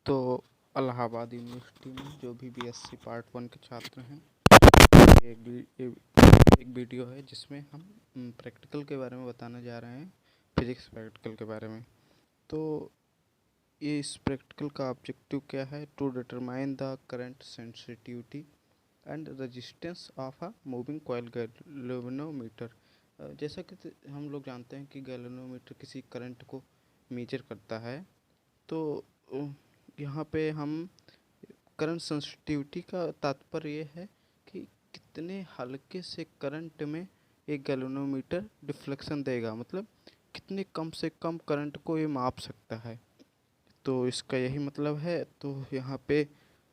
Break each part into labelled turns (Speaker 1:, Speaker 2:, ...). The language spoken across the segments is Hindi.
Speaker 1: तो इलाहाबाद यूनिवर्सिटी में जो भी बीएससी पार्ट 1 के छात्र हैं, एक वीडियो है जिसमें हम प्रैक्टिकल के बारे में बताने जा रहे हैं, फिजिक्स प्रैक्टिकल के बारे में। तो ये इस प्रैक्टिकल का ऑब्जेक्टिव क्या है? To determine the current sensitivity and resistance of a moving coil galvanometer. जैसा कि हम लोग जानते हैं कि गैल्वेनोमीटर किसी करंट को मेजर करता है। तो यहाँ पे हम करंट सेंसिटिविटी का तात्पर्य ये है कि कितने हल्के से करंट में एक गैल्वेनोमीटर डिफ्लेक्शन देगा, मतलब कितने कम से कम करंट को ये माप सकता है। तो इसका यही मतलब है। तो यहाँ पे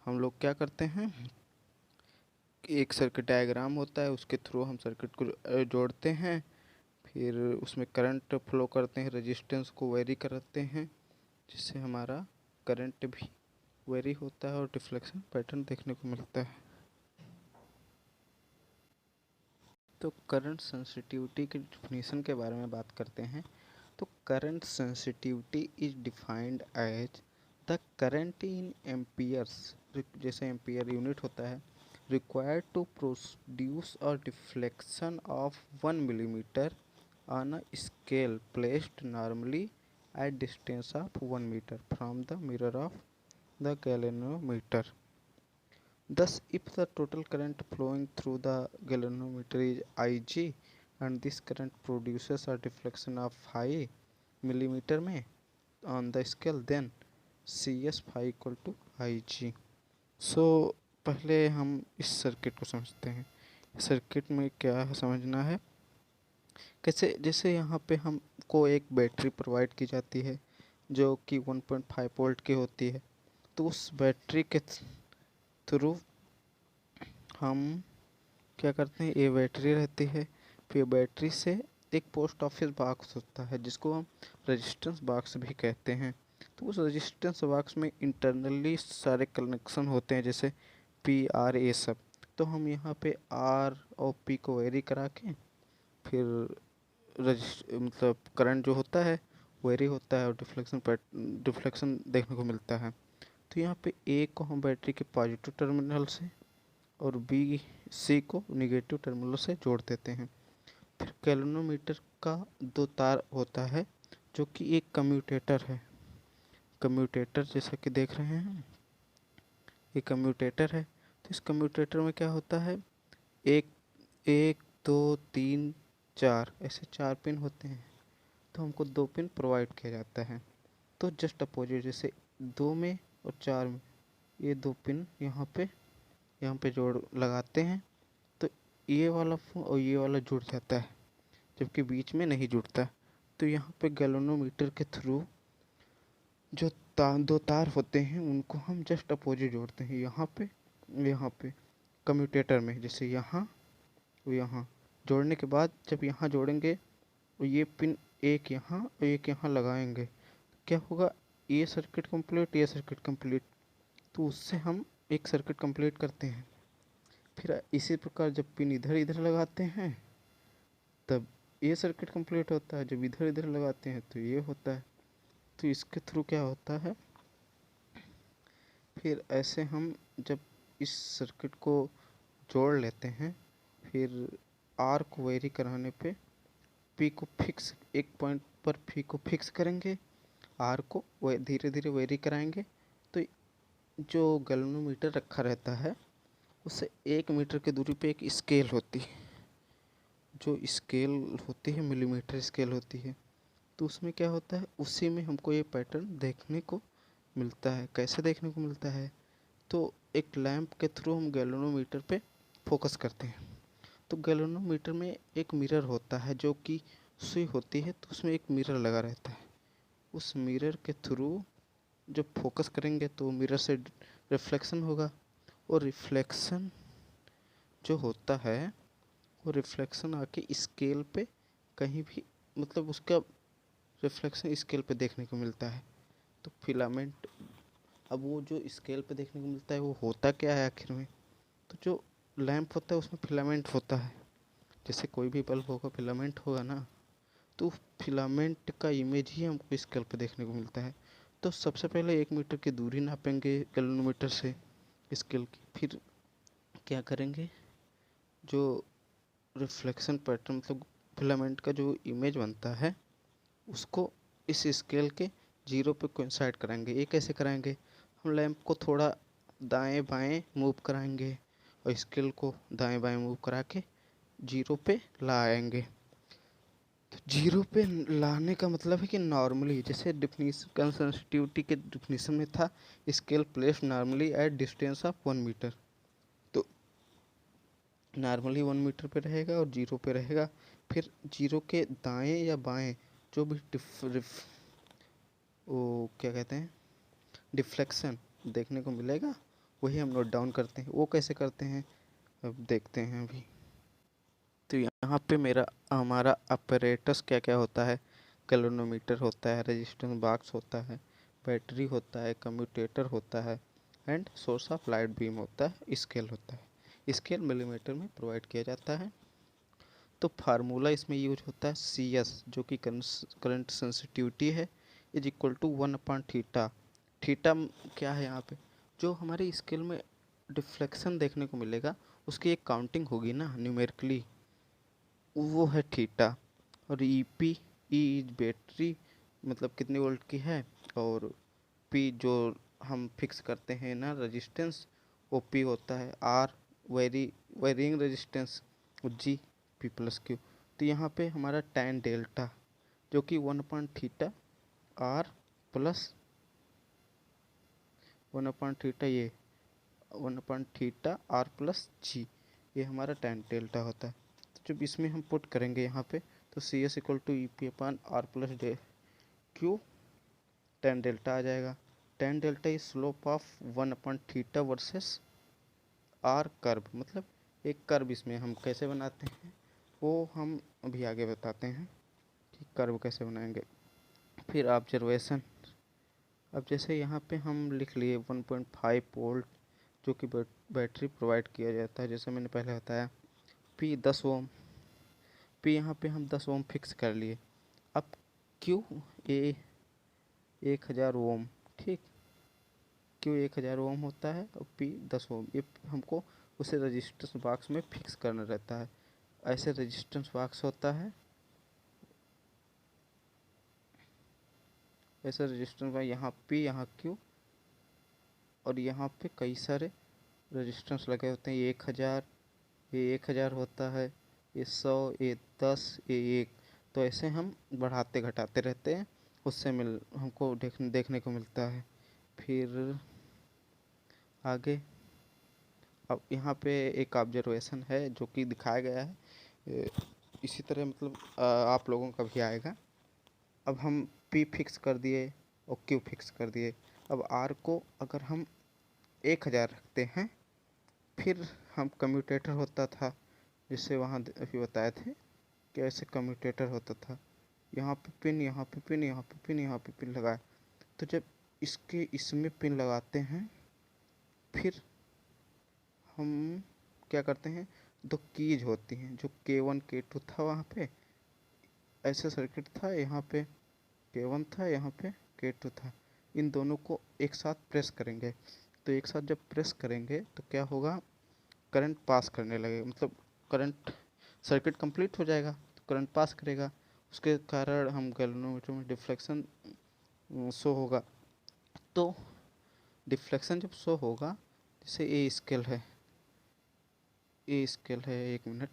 Speaker 1: हम लोग क्या करते हैं, एक सर्किट डायग्राम होता है, उसके थ्रू हम सर्किट को जोड़ते हैं, फिर उसमें करंट फ्लो करते हैं, रेजिस्टेंस को वेरी करते हैं, जिससे हमारा करंट भी वेरी होता है और डिफ्लेक्शन पैटर्न देखने को मिलता है। तो करंट सेंसिटिविटी की डिफिनीशन के बारे में बात करते हैं। तो current sensitivity is defined as the current in amperes, जैसे एम्पियर यूनिट होता है, required to produce a deflection of 1 millimeter on a scale placed normally at distance of 1 meter from the mirror of the galvanometer. Thus, if the total current flowing through the galvanometer is Ig and this current produces a deflection of 5 millimeter में on the scale, then Cs phi equal to Ig. So पहले हम इस सर्किट को समझते हैं। सर्किट में क्या है समझना है, कैसे, जैसे यहाँ पे हमको एक बैटरी प्रोवाइड की जाती है जो कि 1.5 वोल्ट की होती है। तो उस बैटरी के थ्रू हम क्या करते हैं, ये बैटरी रहती है, फिर बैटरी से एक पोस्ट ऑफिस बॉक्स होता है जिसको हम रेजिस्टेंस बॉक्स भी कहते हैं। तो उस रेजिस्टेंस बॉक्स में इंटरनली सारे कनेक्शन होते हैं, जैसे पी आर ए सब। तो हम यहाँ पे आर और पी को वेरी करा के फिर मतलब करंट जो होता है वेरी होता है और डिफ्लेक्शन देखने को मिलता है। तो यहाँ पे ए को हम बैटरी के पॉजिटिव टर्मिनल से और बी सी को निगेटिव टर्मिनल से जोड़ देते हैं। फिर गैल्वेनोमीटर का 2 तार होता है जो कि एक कम्यूटेटर है। कम्यूटेटर जैसा कि देख रहे हैं, ये कम्यूटेटर है। तो इस कम्यूटेटर में क्या होता है, एक 1 2 3 4 ऐसे 4 पिन होते हैं। तो हमको 2 पिन प्रोवाइड किया जाता है। तो जस्ट अपोजिट, जैसे 2 में और 4 में ये 2 पिन यहाँ पे जोड़ लगाते हैं, तो ये वाला और ये वाला जुड़ जाता है, जबकि बीच में नहीं जुड़ता। तो यहाँ पे गैल्वेनोमीटर के थ्रू जो 2 तार होते हैं उनको हम जस्ट अपोजिट जोड़ते हैं, यहाँ पे कम्यूटेटर में, जैसे यहाँ जोड़ने के बाद जब यहाँ जोड़ेंगे और ये पिन एक यहाँ और एक यहाँ लगाएंगे, क्या होगा, ये सर्किट कंप्लीट, ये सर्किट कंप्लीट। तो उससे हम एक सर्किट कंप्लीट करते हैं। फिर इसी प्रकार जब पिन इधर इधर लगाते हैं तब ये सर्किट कंप्लीट होता है, जब इधर इधर लगाते हैं तो ये होता है। तो इसके थ्रू क्या होता है, फिर ऐसे हम जब इस सर्किट को जोड़ लेते हैं, फिर आर को वेरी कराने पे पी को फिक्स, एक पॉइंट पर पी को फिक्स करेंगे, आर को धीरे धीरे वेरी कराएंगे। तो जो गैल्वेनोमीटर रखा रहता है उससे 1 मीटर की दूरी पे एक स्केल होती है, जो स्केल होती है मिलीमीटर स्केल होती है। तो उसमें क्या होता है, उसी में हमको ये पैटर्न देखने को मिलता है। कैसे देखने को मिलता है, तो एक लैंप के थ्रू हम गैल्वेनोमीटर पे फोकस करते हैं। तो गैल्वेनोमीटर में एक मिरर होता है जो कि सुई होती है, तो उसमें एक मिरर लगा रहता है। उस मिरर के थ्रू जब फोकस करेंगे तो मिरर से रिफ्लेक्शन होगा, और रिफ्लेक्शन जो होता है वो रिफ्लेक्शन आके स्केल पे कहीं भी, मतलब उसका रिफ्लेक्शन स्केल पे देखने को मिलता है। तो फिलामेंट, अब वो जो स्केल पे देखने को मिलता है वो होता क्या है आखिर में, तो जो लैंप होता है उसमें फिलामेंट होता है, जैसे कोई भी बल्ब होगा फिलामेंट होगा ना, तो फिलामेंट का इमेज ही हमको स्केल पे देखने को मिलता है। तो सबसे पहले 1 मीटर की दूरी नापेंगे कैलोमीटर से स्केल की। फिर क्या करेंगे, जो रिफ्लेक्शन पैटर्न मतलब फिलामेंट का जो इमेज बनता है उसको इस स्केल के जीरो पे कोइंसाइड कराएंगे। ये कैसे कराएंगे, हम लैंप को थोड़ा दाएं बाएं मूव कराएंगे और स्केल को दाएं बाएं मूव करा के जीरो पे लाएंगे। तो जीरो पे लाने का मतलब है कि नॉर्मली, जैसे डिफिनीशन सेंसिटिविटी के डिफिनीशन में था scale place normally at distance of 1 metre, तो नॉर्मली 1 मीटर पे रहेगा और जीरो पे रहेगा। फिर जीरो के दाएं या बाएं जो भी वो क्या कहते हैं डिफ्लेक्शन देखने को मिलेगा वही हम नोट डाउन करते हैं। वो कैसे करते हैं अब देखते हैं अभी। तो यहाँ पे हमारा अपरेटस क्या क्या होता है, कैलोरीमीटर होता है, रेजिस्टेंस बॉक्स होता है, बैटरी होता है, कम्यूटेटर होता है and source of light beam होता है, स्केल होता है। स्केल मिलीमीटर में प्रोवाइड किया जाता है। तो फार्मूला इसमें यूज होता है CS जो कि करंट सेंसिटिविटी है इज इक्वल टू 1/थीटा। थीटा क्या है यहाँ पे, जो हमारे स्केल में डिफ्लेक्शन देखने को मिलेगा उसकी एक काउंटिंग होगी ना न्यूमेरिकली, वो है थीटा। और ई इज बैटरी मतलब कितने वोल्ट की है, और पी जो हम फिक्स करते हैं ना रेजिस्टेंस, वो पी होता है are varying resistance, ji P+Q। तो यहाँ पे हमारा tan डेल्टा जो कि 1/थीटा आर प्लस 1/थीटा ये 1/थीटा आर प्लस जी, ये हमारा tan डेल्टा होता है। तो जब इसमें हम पुट करेंगे यहाँ पे तो CS equal to EP/R plus Q tan delta आ जाएगा। tan delta is slope of 1/थीटा वर्सेस आर कर्व, मतलब एक कर्व इसमें हम कैसे बनाते हैं वो हम अभी आगे बताते हैं कि कर्व कैसे बनाएंगे। फिर ऑब्जर्वेशन, अब जैसे यहाँ पे हम लिख लिए 1.5 वोल्ट जो कि बैटरी प्रोवाइड किया जाता है, जैसे मैंने पहले बताया। P 10 ओम, P यहाँ पे हम 10 ओम फिक्स कर लिए। अब Q ए 1000 ओम, ठीक, Q 1000 ओम होता है और P 10 ओम, ये हमको उसे रजिस्टेंस बॉक्स में फिक्स करना रहता है। ऐसे रेजिस्टेंस बॉक्स होता है, ऐसा रेजिस्टेंस बॉक्स यहाँ P यहाँ Q और यहाँ पे कई सारे रेजिस्टेंस लगे होते हैं। ये 1000, ये 1000 होता है, ये 100, ये 10, ये 1। तो ऐसे हम बढ़ाते घटाते रहते हैं, उससे हमको देखने को मिलता है। फिर आगे अब यहाँ पे एक ऑब्जर्वेशन है जो कि दिखाया गया है, इसी तरह मतलब आप लोगों का भी आएगा। अब हम P फिक्स कर दिए और Q फिक्स कर दिए। अब R को अगर हम 1000 रखते हैं, फिर हम कम्यूटेटर होता था जिससे वहाँ अभी बताए थे कि ऐसे कम्यूटेटर होता था, यहाँ पे पिन, यहाँ पे पिन, यहाँ पे पिन, यहाँ पे पिन लगाए। तो जब इसमें पिन लगाते हैं फिर हम क्या करते हैं, दो कीज होती हैं जो K1 K2 था, वहाँ पे ऐसे सर्किट था, यहाँ पे K1 था, यहाँ पे K2 था। इन दोनों को एक साथ प्रेस करेंगे, तो एक साथ जब प्रेस करेंगे तो क्या होगा, करंट पास करने लगेगा, मतलब करंट सर्किट कंप्लीट हो जाएगा तो करंट पास करेगा, उसके कारण हम गैल्वेनोमीटर में डिफ्लेक्शन शो होगा। तो डिफ्लेक्शन जब शो होगा, जैसे ए स्केल है, ए स्केल है, 1 मिनट,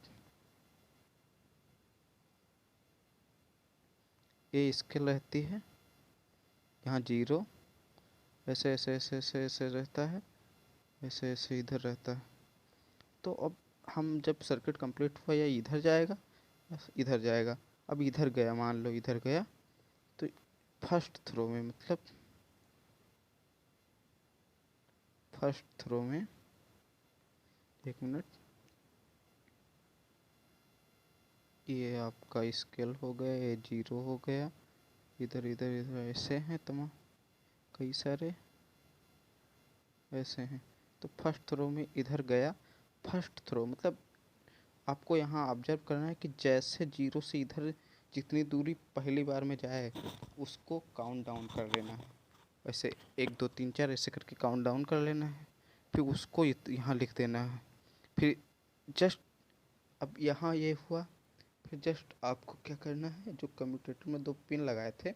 Speaker 1: ए स्केल रहती है यहाँ 0, ऐसे ऐसे ऐसे ऐसे ऐसे रहता है, ऐसे ऐसे इधर रहता है। तो अब हम जब सर्किट कंप्लीट हुआ या इधर जाएगा या इधर जाएगा। अब इधर गया, मान लो इधर गया, तो फर्स्ट थ्रो में मतलब फर्स्ट थ्रो में 1 मिनट, ये आपका स्केल हो गया, ये 0 हो गया, इधर इधर इधर ऐसे हैं तमाम कई सारे ऐसे हैं। तो फर्स्ट थ्रो में इधर गया, फर्स्ट थ्रो मतलब आपको यहाँ ऑब्जर्व करना है कि जैसे 0 से इधर जितनी दूरी पहली बार में जाए उसको काउंट डाउन कर लेना है। वैसे 1 2 3 4 ऐसे करके काउंट डाउन कर लेना है, फिर उसको यहाँ लिख देना है। फिर जस्ट अब यहाँ ये हुआ, फिर जस्ट आपको क्या करना है, जो कम्यूटेटर में 2 पिन लगाए थे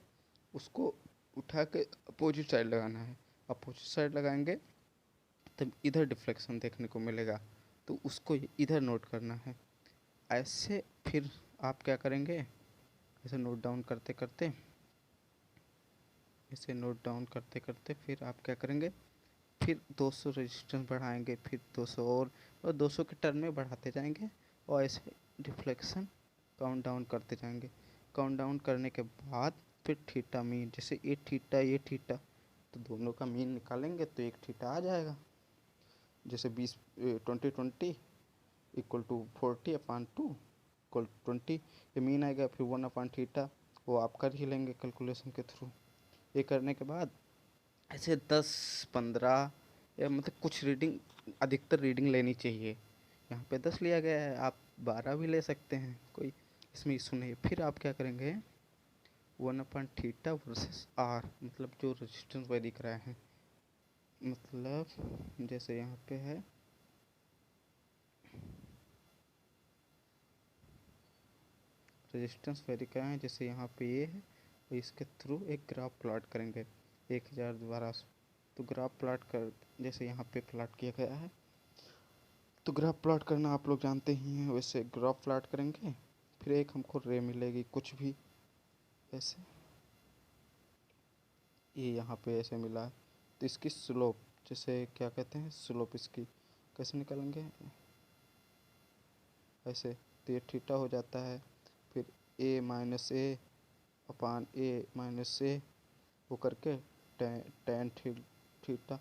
Speaker 1: उसको उठा के अपोजिट साइड लगाना है। अपोजिट साइड लगाएंगे तब इधर डिफ्लेक्शन देखने को मिलेगा, तो उसको इधर नोट करना है। ऐसे फिर आप क्या करेंगे, ऐसे नोट डाउन करते करते, ऐसे नोट डाउन करते करते फिर आप क्या करेंगे, फिर 200 रेजिस्टेंस बढ़ाएंगे, फिर 200 और 200 के टर्न में बढ़ाते जाएंगे और ऐसे डिफ्लेक्शन काउंट डाउन करते जाएंगे। काउंट डाउन करने के बाद फिर थीटा मीन, जैसे ये थीटा तो दोनों का मीन निकालेंगे तो एक थीटा आ जाएगा। जैसे 20 इक्वल टू 40/2 इक्वल 20, ये मीन आएगा। फिर 1/थीटा वो आप कर ही लेंगे कैलकुलेशन के थ्रू। ये करने के बाद ऐसे 10 15 या मतलब कुछ रीडिंग, अधिकतर रीडिंग लेनी चाहिए। यहाँ पे 10 लिया गया है, आप 12 भी ले सकते हैं, कोई इसमें इशू नहीं है। फिर आप क्या करेंगे, 1/थीटा वर्सेस आर, मतलब जो रेजिस्टेंस वही दिख रहा है, मतलब जैसे यहाँ पे है रेजिस्टेंस वेरी क्या है, जैसे यहाँ पे ये है, तो इसके थ्रू एक ग्राफ प्लॉट करेंगे 1012। तो ग्राफ प्लॉट कर, जैसे यहाँ पे प्लॉट किया गया है, तो ग्राफ प्लॉट करना आप लोग जानते ही हैं, वैसे ग्राफ प्लॉट करेंगे। फिर एक हमको रे मिलेगी कुछ भी ऐसे, ये यहाँ पे ऐसे मिला है, तो इसकी स्लोप, जैसे क्या कहते हैं स्लोप, इसकी कैसे निकालेंगे, ऐसे, तो ये थीटा हो जाता है। फिर a minus A upon A minus A वो करके टेन थीटा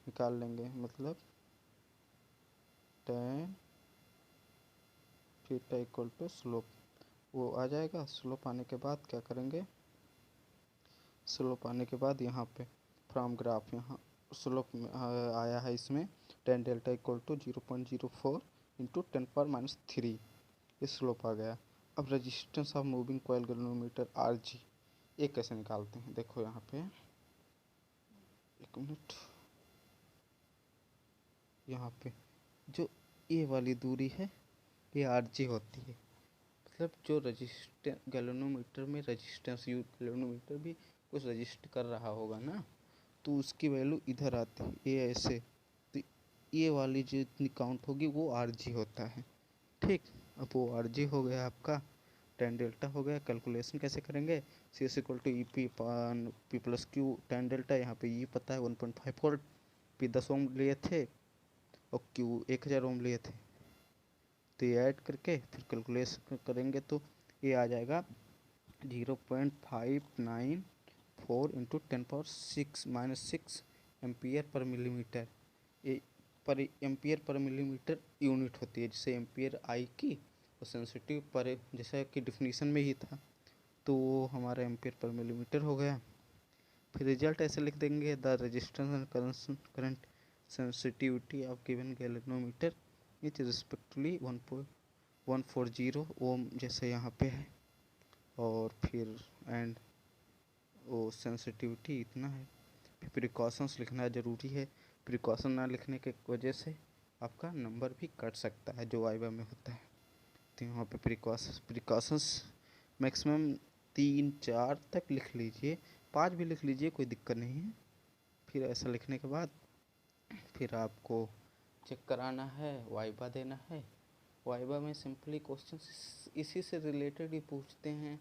Speaker 1: निकाल लेंगे, मतलब tan theta equal to slope वो आ जाएगा। स्लोप आने के बाद क्या करेंगे, स्लोप आने के बाद यहाँ पे फ्रॉम ग्राफ, यहाँ स्लोप आया है इसमें tan delta equal to 0.04 into 10⁻³ ये स्लोप आ गया। अब resistance of moving coil galvanometer RG ये कैसे निकालते हैं, देखो यहाँ पे, एक मिनट, यहाँ पे जो ये वाली दूरी है ये RG होती है, मतलब जो रजिस्टेंस गैल्वेनोमीटर में रेजिस्टेंस गैल्वेनोमीटर भी कुछ रजिस्ट कर रहा होगा ना, तो उसकी वैल्यू इधर आती है, ये ऐसे, तो ये वाली जो इतनी काउंट होगी वो RG होता है। ठीक, अब वो RG हो गया आपका, टेन डेल्टा हो गया। कैलकुलेशन कैसे करेंगे, CS equal to EP/P+Q tan delta, यहाँ पे ये पता है 1.54, P 10 ओम लिए थे और Q 1000 ओम लिए थे, तो ये ऐड करके फिर कैलकुलेशन करेंगे तो ये आ जाएगा 0.594 इंटू 10⁻⁻6 एम्पियर पर मिलीमीटर। ये पर एम्पियर पर मिलीमीटर यूनिट होती है, जैसे एम्पियर आई की और सेंसिटिव पर, जैसा कि डिफिनीशन में ही था, तो वो हमारा एम्पियर पर मिलीमीटर हो गया। फिर रिजल्ट ऐसे लिख देंगे, the resistance and current sensitivity of given galvanometer is respectively 1.140 ओम, जैसे यहाँ पे है, और फिर एंड वो सेंसिटिविटी इतना है। फिर प्रिकॉशंस लिखना ज़रूरी है, प्रिकॉशन ना लिखने के वजह से आपका नंबर भी कट सकता है जो वाइवा में होता है। तो यहाँ पे प्रिकॉशंस मैक्सिमम 3 4 तक लिख लीजिए, 5 भी लिख लीजिए, कोई दिक्कत नहीं है। फिर ऐसा लिखने के बाद फिर आपको चेक कराना है, वाइवा देना है। वाइवा में सिंपली क्वेश्चन इसी से रिलेटेड ही पूछते हैं,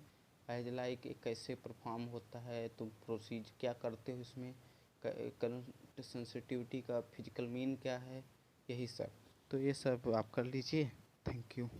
Speaker 1: एज लाइक कैसे परफॉर्म होता है, तुम प्रोसीज क्या करते हो इसमें, करंट सेंसिटिविटी का फिजिकल मीन क्या है, यही सब। तो ये सब आप कर लीजिए। Thank you.